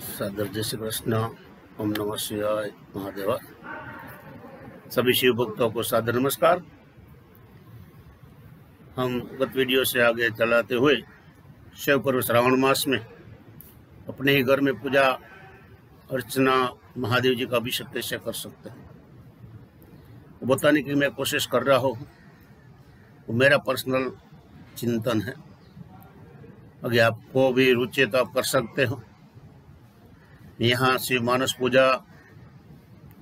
सादर जय श्री कृष्ण। ओम नमः शिवाय महादेवा। सभी शिव भक्तों को सादर नमस्कार। हम गत वीडियो से आगे चलाते हुए शिव पर्व श्रावण मास में अपने ही घर में पूजा अर्चना महादेव जी का अभिषेक कैसे कर सकते हैं वो बताने की मैं कोशिश कर रहा हूँ। वो मेरा पर्सनल चिंतन है। अगर आपको भी रुचि है तो आप कर सकते हो। यहाँ शिव मानस पूजा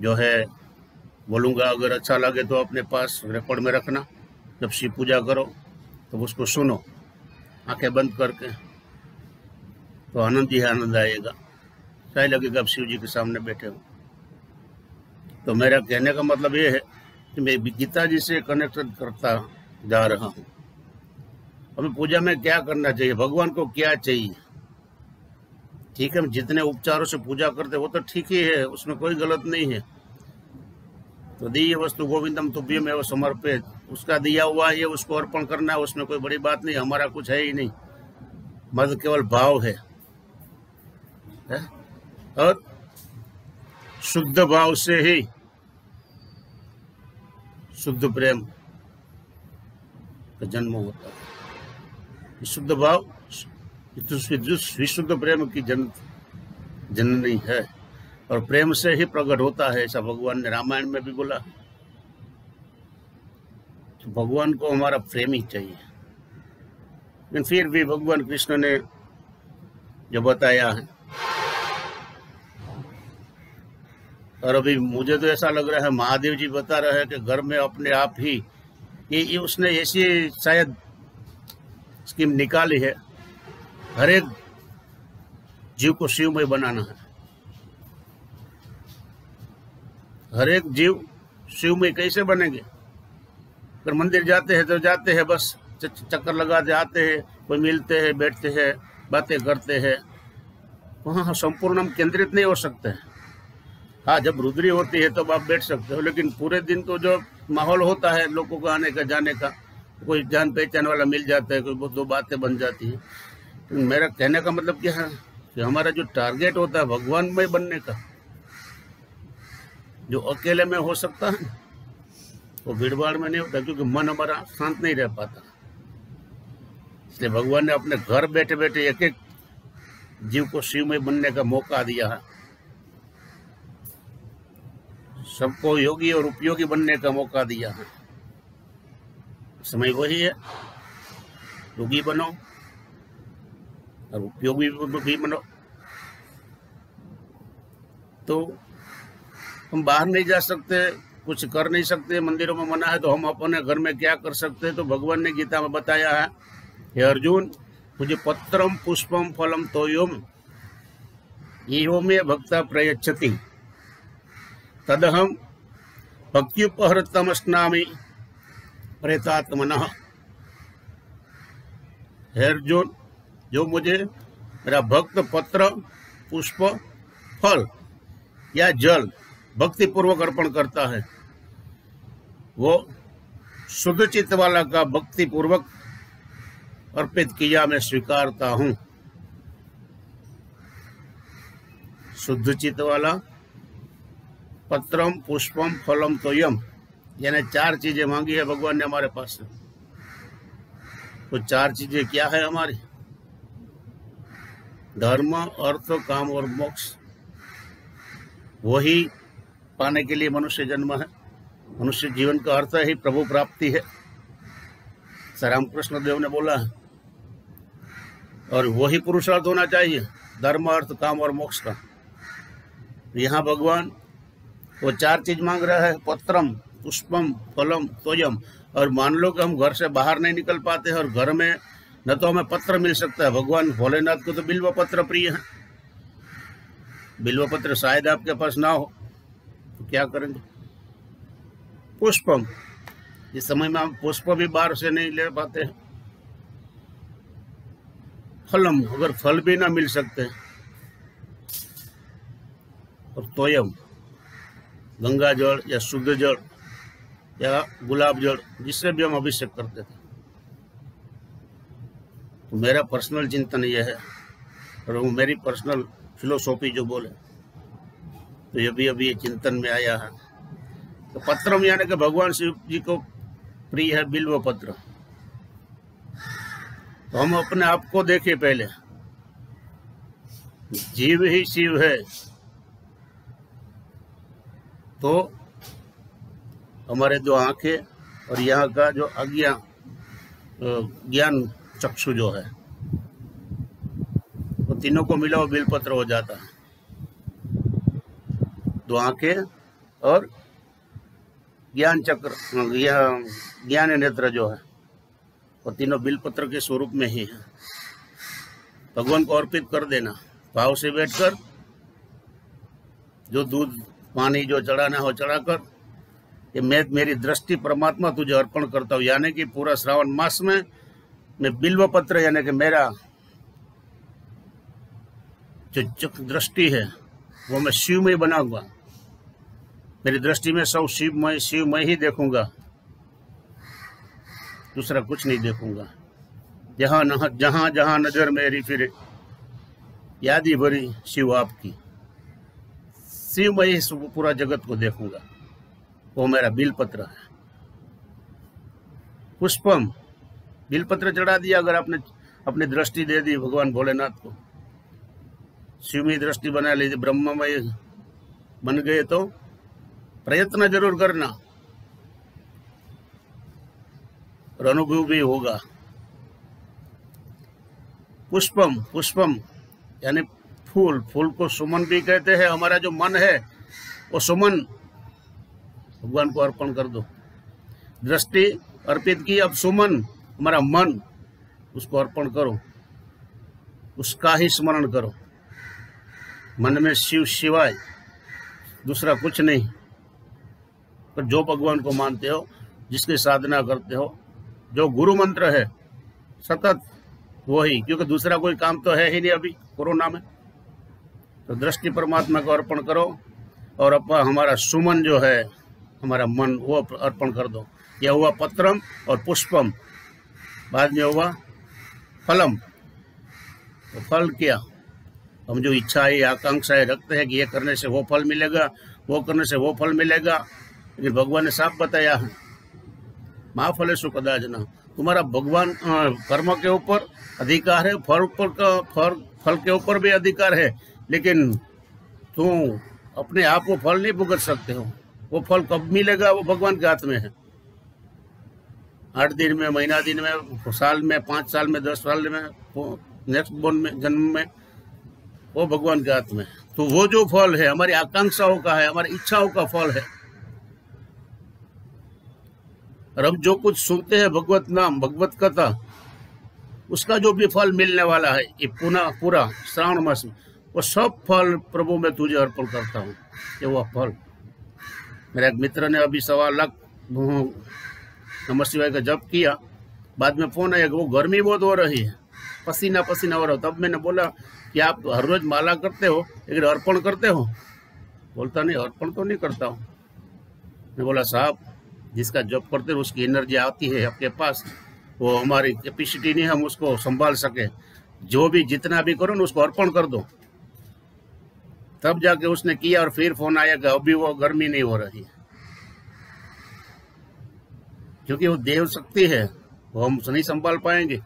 जो है बोलूँगा, अगर अच्छा लगे तो अपने पास रिकॉर्ड में रखना। जब शिव पूजा करो तो उसको सुनो आंखें बंद करके, तो आनंद ही आनंद आएगा। सही लगेगा आप शिव जी के सामने बैठे हो। तो मेरा कहने का मतलब ये है कि मैं गीता जी से कनेक्ट करता जा रहा हूँ। हमें पूजा में क्या करना चाहिए, भगवान को क्या चाहिए। ठीक है, हम जितने उपचारों से पूजा करते वो तो ठीक ही है, उसमें कोई गलत नहीं है। तो दीय वस्तु गोविंदम तुभ्यम एवं समर्पित, उसका दिया हुआ है उसको अर्पण करना है, उसमें कोई बड़ी बात नहीं। हमारा कुछ है ही नहीं, मतलब केवल भाव है? और शुद्ध भाव से ही शुद्ध प्रेम का जन्म होता है। शुद्ध भाव विशुद्ध प्रेम की जननी है, और प्रेम से ही प्रकट होता है, ऐसा भगवान ने रामायण में भी बोला। तो भगवान को हमारा प्रेम ही चाहिए। लेकिन फिर भी भगवान कृष्ण ने जो बताया है, और अभी मुझे तो ऐसा लग रहा है महादेव जी बता रहे हैं कि घर में अपने आप ही ये उसने ऐसी शायद स्कीम निकाली है, हर एक जीव को शिवमय बनाना है। हर एक जीव शिवमय कैसे बनेंगे? अगर मंदिर जाते हैं तो जाते हैं, बस चक्कर लगाते आते हैं, कोई मिलते हैं, बैठते हैं, बातें करते हैं, वहाँ संपूर्ण हम केंद्रित नहीं हो सकते हैं। हाँ, जब रुद्री होती है तो आप बैठ सकते हो, लेकिन पूरे दिन तो जो माहौल होता है लोगों का आने का जाने का, कोई जान पहचान वाला मिल जाता है, कोई दो बातें बन जाती है। तो मेरा कहने का मतलब क्या है कि हमारा जो टारगेट होता है भगवानमय बनने का, जो अकेले में हो सकता है वो भीड़भाड़ में नहीं होता, क्योंकि मन हमारा शांत नहीं रह पाता। इसलिए भगवान ने अपने घर बैठे बैठे एक एक जीव को शिवमय बनने का मौका दिया है, सबको योगी और उपयोगी बनने का मौका दिया है। समय वही है, योगी बनो और उपयोगी भी बनो। तो हम बाहर नहीं जा सकते, कुछ कर नहीं सकते, मंदिरों में मना है, तो हम अपने घर में क्या कर सकते हैं? तो भगवान ने गीता में बताया है, हे अर्जुन, मुझे पत्रम पुष्पम फलम तोयम यो मे भक्ता प्रयच्छति तदहम भक्त्युपहृतम स्नामि प्रेतात्मनः। हे अर्जुन, जो मुझे मेरा भक्त पत्र पुष्प फल या जल भक्ति पूर्वक अर्पण करता है, वो शुद्ध चित्त वाला का भक्ति पूर्वक अर्पित किया मैं स्वीकारता हूं। शुद्ध चित्त वाला, पत्रम पुष्पम फलम तोयम, यानी चार चीजें मांगी है भगवान ने हमारे पास से। तो चार चीजें क्या है हमारी? धर्म, अर्थ, काम और मोक्ष। वही पाने के लिए मनुष्य जन्म है। मनुष्य जीवन का अर्थ ही प्रभु प्राप्ति है, रामकृष्ण देव ने बोला है। और वही पुरुषार्थ होना चाहिए, धर्म, अर्थ, काम और मोक्ष का। यहाँ भगवान वो चार चीज मांग रहा है, पत्रम पुष्पम फलम तोयम। और मान लो कि हम घर से बाहर नहीं निकल पाते हैं, और घर में न तो हमें पत्र मिल सकता है, भगवान भोलेनाथ को तो बिल्व पत्र प्रिय है। बिल्व पत्र शायद आपके पास ना हो, तो क्या करेंगे? पुष्पम, इस समय में हम पुष्प भी बाहर से नहीं ले पाते हैं। फलम, अगर फल भी ना मिल सकते। और तोयम, गंगा जल या शुद्ध जल या गुलाब जल, जिससे भी हम अभिषेक करते थे। तो मेरा पर्सनल चिंतन यह है, और वो मेरी पर्सनल फिलोसॉफी जो बोले, तो ये भी अभी चिंतन में आया है। तो पत्रम यानी कि भगवान शिव जी को प्रिय है बिल्व पत्र। तो हम अपने आप को देखें पहले, जीव ही शिव है, तो हमारे दो आंखें और यहाँ का जो ज्ञान चक्षु जो है, वो तीनों को मिला वो बिलपत्र हो जाता है। दो आंखें और ज्ञान चक्र, ज्ञान नेत्र जो है, वो तीनों बिलपत्र के स्वरूप में ही है। भगवान को अर्पित कर देना, भाव से बैठकर जो दूध पानी जो चढ़ाना हो चढ़ाकर, ये मेरी दृष्टि परमात्मा तुझे अर्पण करता हूँ। यानी कि पूरा श्रावण मास में मैं बिल्व पत्र यानी कि मेरा जो दृष्टि है वो मैं शिवमय बनाऊंगा। मेरी दृष्टि में सब शिवमय ही देखूंगा, दूसरा कुछ नहीं देखूंगा। जहां जहां नजर मेरी फिरे याद ही भरी शिव आपकी, शिवमय पूरा जगत को देखूंगा। वो मेरा बिलपत्र है। पुष्पम, बिलपत्र चढ़ा दिया अगर आपने अपनी दृष्टि दे दी भगवान भोलेनाथ को, शिवमय दृष्टि बना ली, ब्रह्ममय बन गए, तो प्रयत्न जरूर करना और अनुभव भी होगा। पुष्पम, पुष्पम यानी फूल, फूल को सुमन भी कहते हैं। हमारा जो मन है वो सुमन भगवान को अर्पण कर दो। दृष्टि अर्पित की, अब सुमन हमारा मन, उसको अर्पण करो, उसका ही स्मरण करो। मन में शिव शिवाय दूसरा कुछ नहीं। पर जो भगवान को मानते हो, जिसकी साधना करते हो, जो गुरु मंत्र है सतत वही, क्योंकि दूसरा कोई काम तो है ही नहीं अभी कोरोना में। तो दृष्टि परमात्मा को अर्पण करो और अपना हमारा सुमन जो है, हमारा मन, वो अर्पण कर दो। यह हुआ पत्रम और पुष्पम। बाद में हुआ फलम। तो फल क्या? हम जो इच्छाएं आकांक्षाएं रखते हैं कि ये करने से वो फल मिलेगा, वो करने से वो फल मिलेगा, लेकिन भगवान ने साफ बताया है, माँ फले सु कदाचन। तुम्हारा भगवान कर्म के ऊपर अधिकार है, फल के ऊपर भी अधिकार है, लेकिन तुम अपने आप को फल नहीं भुगत सकते हो। वो फल कब मिलेगा वो भगवान के हाथ में है। 8 दिन में, महीना दिन में, साल में, 5 साल में, 10 साल में, नेक्स्ट बोर्न में, जन्म में, वो भगवान के हाथ में है। तो वो जो फल है हमारी आकांक्षाओं का है, हमारी इच्छाओं का फल है। और हम जो कुछ सुनते हैं भगवत नाम, भगवत कथा, उसका जो भी फल मिलने वाला है ये पूरा श्रावण मास में, वो सब फल प्रभु मैं तुझे अर्पण करता हूँ। ये वो फल। मेरे एक मित्र ने अभी 1.25 लाख नमः शिवाय का जप किया, बाद में फोन आया कि वो गर्मी बहुत हो रही है, पसीना पसीना हो रहा हो। तब मैंने बोला कि आप हर रोज माला करते हो लेकिन अर्पण करते हो? बोलता नहीं, अर्पण तो नहीं करता हूँ। मैं बोला साहब, जिसका जप करते हो उसकी एनर्जी आती है आपके पास, वो हमारी कैपेसिटी नहीं हम उसको संभाल सके। जो भी जितना भी करो ना उसको अर्पण कर दो। तब जाके उसने किया और फिर फोन आया कि अभी वो गर्मी नहीं हो रही है, क्योंकि वो देव शक्ति है, वो हम नहीं संभाल पाएंगे।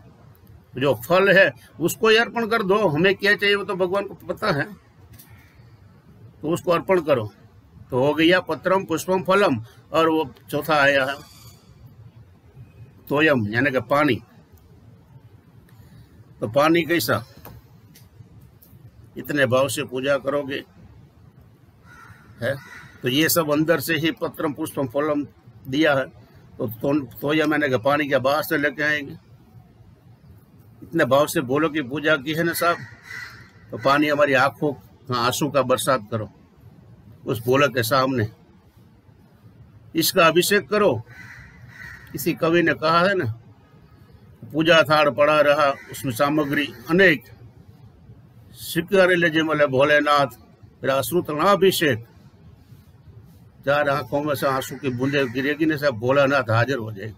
जो फल है उसको ही अर्पण कर दो। हमें क्या चाहिए वो तो भगवान को पता है, तो उसको अर्पण करो। तो हो गया पत्रम पुष्पम फलम। और वो चौथा आया है तोयम यानी कि पानी। तो पानी कैसा? इतने भाव से पूजा करोगे है तो ये सब अंदर से ही पत्रम पुष्पम फलम दिया है। तो यह मैंने कहा पानी क्या बाहर से लेके आएंगे? इतने भाव से बोलो कि पूजा की है ना साहब, तो पानी हमारी आंखों आंसू का बरसात करो उस भोले के सामने, इसका अभिषेक करो। किसी कवि ने कहा है ना, पूजा थाड़ पड़ा रहा उसमें सामग्री अनेक, स्वीकार ले मले भोलेनाथ मेरा अश्रुतना अभिषेक। 4 आंखों में से आंसू की बूंदे गिरेगी ना साहब, भोलेनाथ हाजिर हो जाएगी।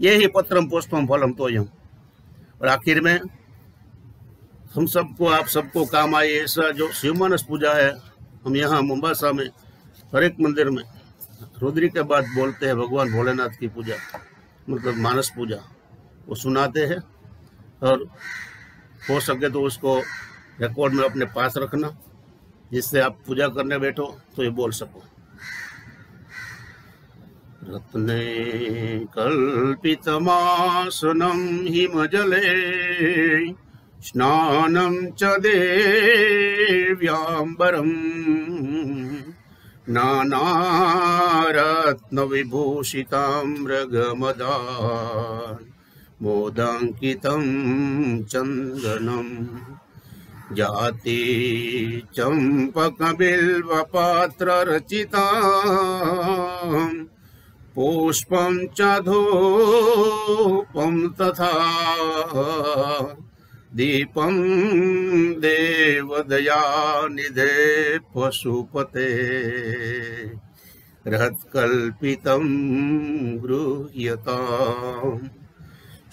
यही पत्रम पुष्पम फलम तोयम। और आखिर में हम सबको, आप सबको काम आए ऐसा जो शिव मानस पूजा है। हम यहाँ मोम्बासा में हर एक मंदिर में रुद्री के बाद बोलते हैं भगवान भोलेनाथ की पूजा, मतलब मानस पूजा, वो सुनाते हैं। और हो सके तो उसको रिकॉर्ड में अपने पास रखना, जिससे आप पूजा करने बैठो तो ये बोल सको। रत्ने कल्पितमासनं हिमजले स्नानं च देव्याम्बरम् नानारत्नविभूषिताम्रगमदान् मोदाङ्कितं चन्दनम् जाति चम्पकबिल्वपात्ररचिताम् पुष्पं च धूपं तथा दीपं देवदयानिधे पशुपते रहत्कल्पितं गृह्यताम्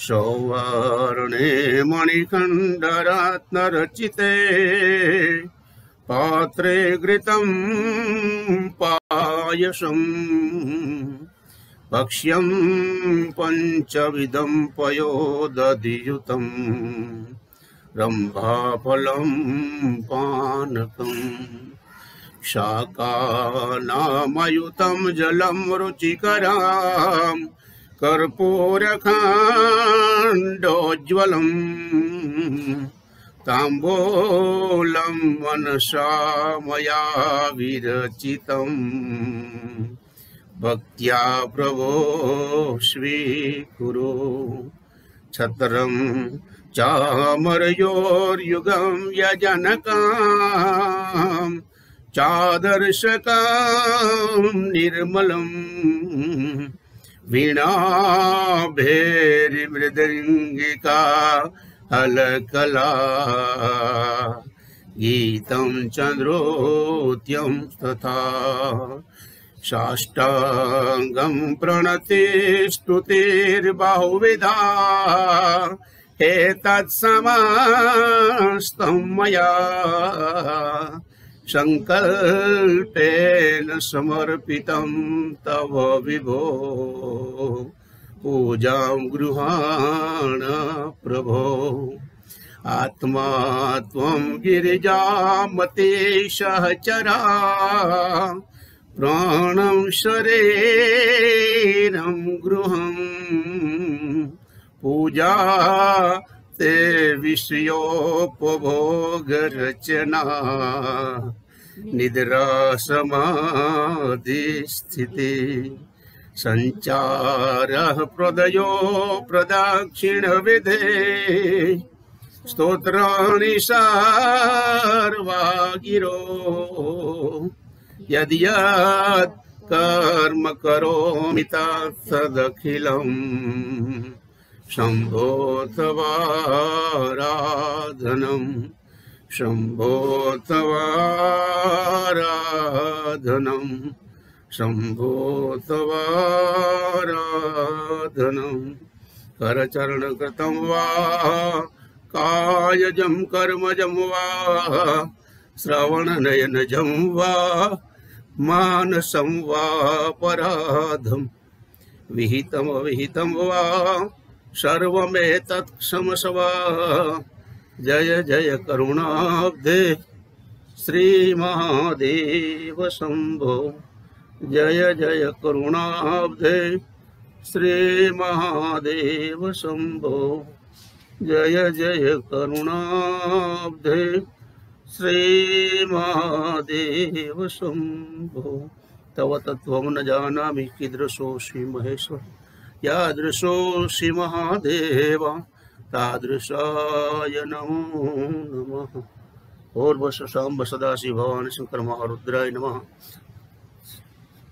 सौवर्णे मणिखण्डरत्नरचिते पात्रे घृतं पायसम् भक्ष्यं पञ्चविधं पयोदधियुतं रम्भाफलं पानकम् शाकानामयुतं जलं रुचिकरं कर्पूरखण्डोज्ज्वलम् ताम्बूलं मनसा मया विरचितम् भक्त्या प्रभो स्वीकुरु छत्रं चामरयोर्युगं यजनकां चादर्शकां निर्मलं वीणाभैर्मृदङ्गिका हलकला गीतं चन्द्रोद्यं तथा साष्टांगं प्रणति स्तुतिर्बाहुविधा एतत्समस्तं मया संकल्पेन समर्पितं तव विभो पूजां गृहाण प्रभो आत्मा त्वं गिरिजामते सहचरा प्राणं शरीरं गृहं पूजा ते विषयोपभोगरचना निद्रा समाधि स्थिति संचारः प्रदयो प्रदक्षिणविधे स्तोत्राणि सर्वा गिरो यद् यत् कर्म करोमि तत्सदखिलम् शम्भो तवाराधनम् शम्भो तवाराधनम् शम्भो तवाराधनम् करचरणकृतं वा कायजं कर्मजं वा श्रवणनयनजं वा मानसं वा पराधं विहितम् अविहितं वा सर्वमेतत् क्षमस्व जय जय करुणाब्धे श्री महादेव शंभो जय जय करुणाब्धे श्री महादेव शंभो जय जय करुणाब्धे श्री महादेव शंभो तव तत्त्वं न जानामि कीदृशोऽसि महेश्वर यादृशोऽसि महादेव तादृशाय नमो नमः। और बस शाम सदाशिव भगवान शंकर महारुद्राय नमः।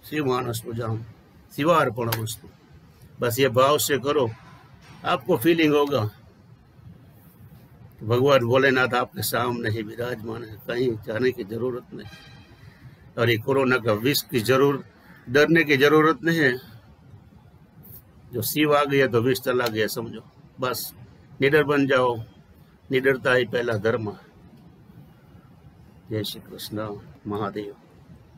शिव मानस पूजाम शिवार्पण वस्तु, बस ये भाव से करो, आपको फीलिंग होगा भगवान भोलेनाथ आपके सामने ही विराजमान है, कहीं जाने की जरूरत नहीं। और ये कोरोना का विष की डरने की जरूरत नहीं है। जो शिव आ गया तो विष चला गया समझो, बस निडर बन जाओ, निडरता ही पहला धर्म। जय श्री कृष्ण महादेव।